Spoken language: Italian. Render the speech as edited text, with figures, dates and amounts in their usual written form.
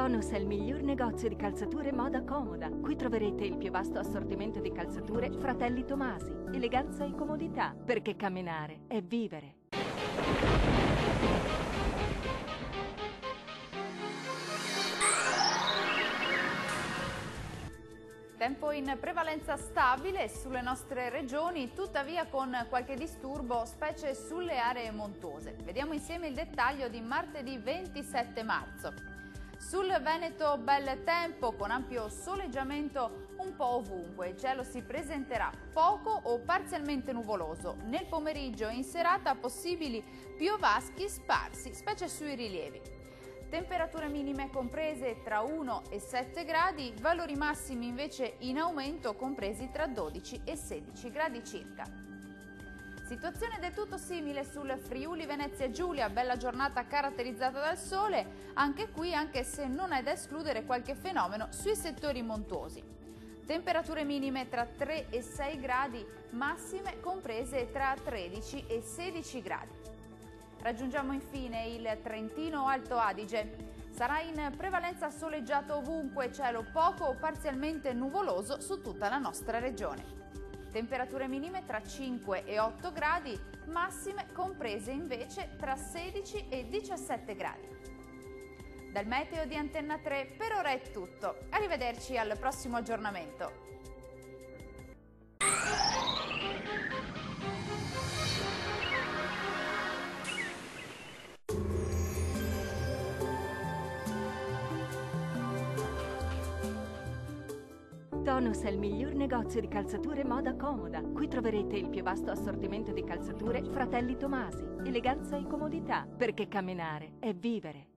Tonus è il miglior negozio di calzature moda comoda. Qui troverete il più vasto assortimento di calzature Fratelli Tomasi. Eleganza e comodità, perché camminare è vivere. Tempo in prevalenza stabile sulle nostre regioni, tuttavia con qualche disturbo, specie sulle aree montuose. Vediamo insieme il dettaglio di martedì 27 marzo. Sul Veneto bel tempo, con ampio soleggiamento un po' ovunque. Il cielo si presenterà poco o parzialmente nuvoloso. Nel pomeriggio e in serata possibili piovaschi sparsi, specie sui rilievi. Temperature minime comprese tra 1 e 7 gradi, valori massimi invece in aumento compresi tra 12 e 16 gradi circa. Situazione del tutto simile sul Friuli Venezia Giulia, bella giornata caratterizzata dal sole, anche qui anche se non è da escludere qualche fenomeno sui settori montuosi. Temperature minime tra 3 e 6 gradi, massime comprese tra 13 e 16 gradi. Raggiungiamo infine il Trentino Alto Adige. Sarà in prevalenza soleggiato ovunque, cielo poco o parzialmente nuvoloso su tutta la nostra regione. Temperature minime tra 5 e 8 gradi, massime comprese invece tra 16 e 17 gradi. Dal meteo di Antenna 3 per ora è tutto. Arrivederci al prossimo aggiornamento. Tonus è il miglior negozio di calzature moda comoda. Qui troverete il più vasto assortimento di calzature Fratelli Tomasi. Eleganza e comodità, perché camminare è vivere.